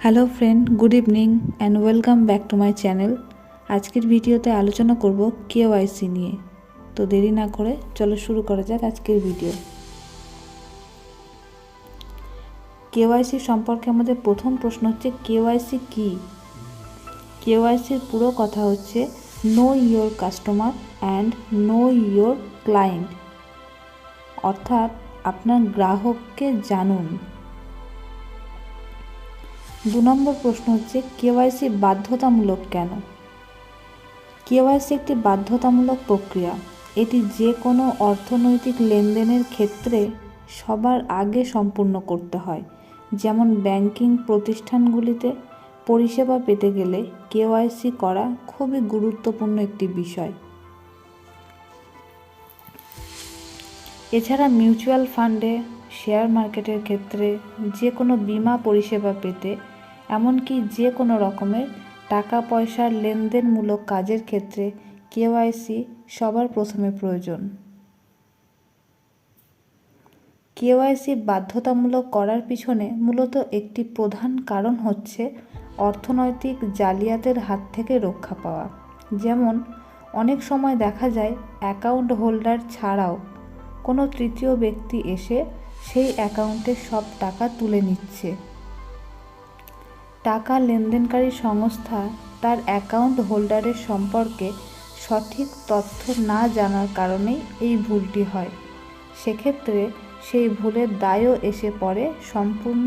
Hello friend, good evening and welcome back to my channel. আজকের ভিডিওতে আলোচনা করব কেওয়াইসি নিয়ে। তো দেরি না করে চলো শুরু করা যাক আজকের ভিডিও। কেওয়াইসি সম্পর্কে আমাদের প্রথম প্রশ্ন হচ্ছে কেওয়াইসি কী? কেওয়াইসির পুরো কথা হচ্ছে know your customer and know your client, অর্থাৎ আপনার গ্রাহককে জানুন। 2 নম্বর প্রশ্ন হচ্ছে কেওয়াইসি বাধ্যতামূলক কেন? কেওয়াইসি একটি বাধ্যতামূলক প্রক্রিয়া। এটি যে কোনো অর্থনৈতিক লেনদেনের ক্ষেত্রে সবার আগে সম্পূর্ণ করতে হয়। যেমন ব্যাংকিং প্রতিষ্ঠানগুলিতে পরিষেবা পেতে গেলে কেওয়াইসি করা খুবই গুরুত্বপূর্ণ একটি বিষয়। এছাড়া মিউচুয়াল ফান্ডে, শেয়ার মার্কেটের ক্ষেত্রে, যে কোনো বীমা পরিষেবা পেতে, এমনকি যে কোনো রকমের টাকা পয়সার লেনদেনমূলক কাজের ক্ষেত্রে কেওয়াইসি সবার প্রথমে প্রয়োজন। কেওয়াইসি বাধ্যতামূলক করার পিছনে মূলত একটি প্রধান কারণ হচ্ছে অর্থনৈতিক জালিয়াতের হাত থেকে রক্ষা পাওয়া। যেমন অনেক সময় দেখা যায় অ্যাকাউন্ট হোল্ডার ছাড়াও কোনো তৃতীয় ব্যক্তি এসে সেই অ্যাকাউন্টে সব টাকা তুলে নিচ্ছে। টাকা লেনদেনকারী সংস্থা তার অ্যাকাউন্ট হোল্ডারের সম্পর্কে সঠিক তথ্য না জানার কারণেই এই ভুলটি হয়। সেক্ষেত্রে সেই ভুলের দায়ও এসে পড়ে সম্পূর্ণ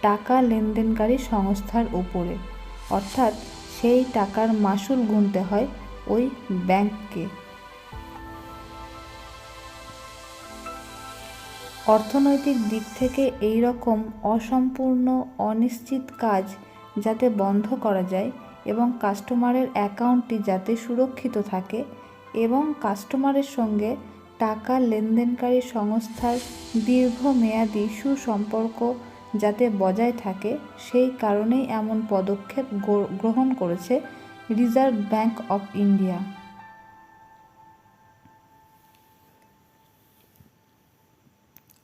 টাকা লেনদেনকারী সংস্থার উপরে, অর্থাৎ সেই টাকার মাসুল গুনতে হয় ওই ব্যাংককে। অর্থনৈতিক দিক থেকে এই রকম অসম্পূর্ণ অনিশ্চিত কাজ যাতে বন্ধ করা যায় এবং কাস্টমারের অ্যাকাউন্টটি যাতে সুরক্ষিত থাকে এবং কাস্টমারের সঙ্গে টাকা লেনদেনকারী সংস্থার দীর্ঘমেয়াদী সুসম্পর্ক যাতে বজায় থাকে, সেই কারণেই এমন পদক্ষেপ গ্রহণ করেছে রিজার্ভ ব্যাঙ্ক অফ ইন্ডিয়া।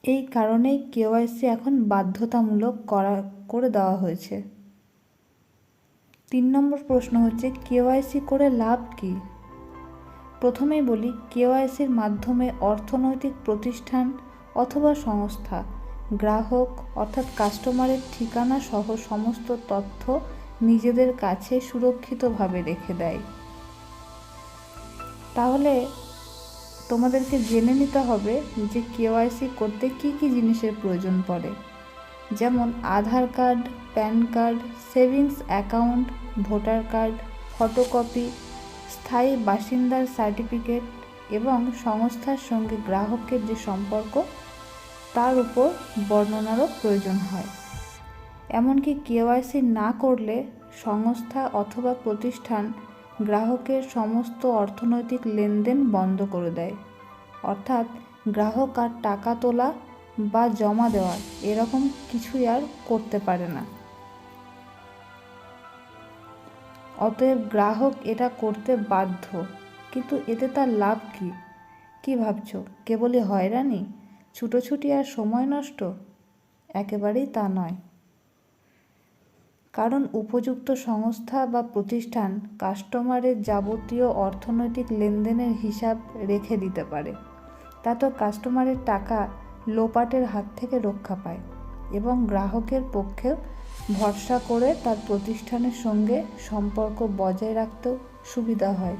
এই কারণেই কেওয়াইসি এখন বাধ্যতামূলক করে দেওয়া হয়েছে। 3 নম্বর প্রশ্ন হচ্ছে কেওয়াইসি করে লাভ কি? প্রথমেই বলি, কেওয়াইসির মাধ্যমে অর্থনৈতিক প্রতিষ্ঠান অথবা সংস্থা গ্রাহক অর্থাৎ কাস্টমারের ঠিকানা সহ সমস্ত তথ্য নিজেদের কাছে সুরক্ষিতভাবে রেখে দেয়। তাহলে তোমাদেরকে জেনে নিতে হবে যে কেওয়াইসি করতে কি কি জিনিসের প্রয়োজন পড়ে। যেমন Aadhaar card, PAN card, savings account, voter card, photocopy, স্থায়ী বাসিন্দার সার্টিফিকেট এবং সংস্থার সঙ্গে গ্রাহকের যে সম্পর্ক তার উপর বর্ণনারও প্রয়োজন হয়। এমনকি কেওয়াইসি না করলে সংস্থা অথবা প্রতিষ্ঠান গ্রাহকের সমস্ত অর্থনৈতিক লেনদেন বন্ধ করে দেয়, অর্থাৎ গ্রাহক আর টাকা তোলা বা জমা দেওয়া এরকম কিছুই আর করতে পারে না। অতএব গ্রাহক এটা করতে বাধ্য। কিন্তু এতে তার লাভ কি? কি ভাবছো? কেবলই হয়রানি, ছুটোছুটি আর সময় নষ্ট? একেবারেই তা নয়। কারণ উপযুক্ত সংস্থা বা প্রতিষ্ঠান কাস্টমারের যাবতীয় অর্থনৈতিক লেনদেনের হিসাব রেখে দিতে পারে। তাতে কাস্টমারের টাকা লোপাটের হাত থেকে রক্ষা পায় এবং গ্রাহকের পক্ষেও ভরসা করে তার প্রতিষ্ঠানের সঙ্গে সম্পর্ক বজায় রাখতেও সুবিধা হয়।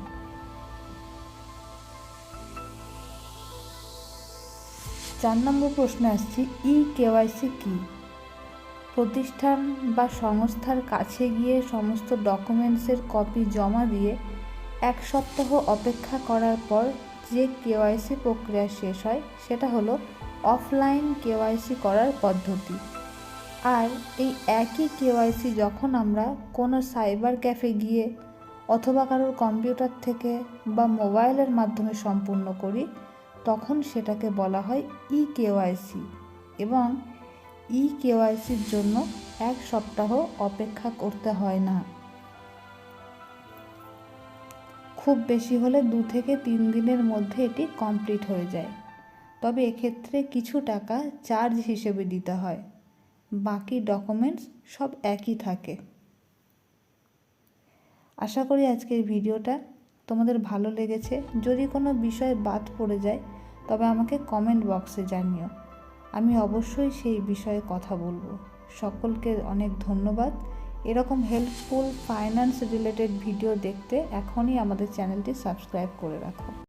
4 নম্বর প্রশ্নে আসছি, কেওয়াইসি কী? প্রতিষ্ঠান বা সংস্থার কাছে গিয়ে সমস্ত ডকুমেন্টসের কপি জমা দিয়ে 1 সপ্তাহ অপেক্ষা করার পর যে কেওয়াইসি প্রক্রিয়া শেষ হয় সেটা হলো অফলাইন কেওয়াইসি করার পদ্ধতি। আর এই একই কেওয়াইসি যখন আমরা কোনো সাইবার ক্যাফে গিয়ে অথবা কারোর কম্পিউটার থেকে বা মোবাইলের মাধ্যমে সম্পূর্ণ করি, তখন সেটাকে বলা হয় কেওয়াইসি এবং কেওয়াইসির জন্য 1 সপ্তাহ অপেক্ষা করতে হয় না। খুব বেশি হলে 2 থেকে 3 দিনের মধ্যে এটি কমপ্লিট হয়ে যায়। তবে এক্ষেত্রে কিছু টাকা চার্জ হিসেবে দিতে হয়। বাকি ডকুমেন্টস সব একই থাকে। আশা করি আজকের ভিডিওটা তোমাদের ভালো লেগেছে। যদি কোনো বিষয় বাদ পড়ে যায় তবে আমাকে কমেন্ট বক্সে জানিও, আমি অবশ্যই সেই বিষয়ে কথা বলবো। সকলকে অনেক ধন্যবাদ। এরকম হেল্পফুল ফাইন্যান্স রিলেটেড ভিডিও দেখতে এখনই আমাদের চ্যানেলটি সাবস্ক্রাইব করে রাখো।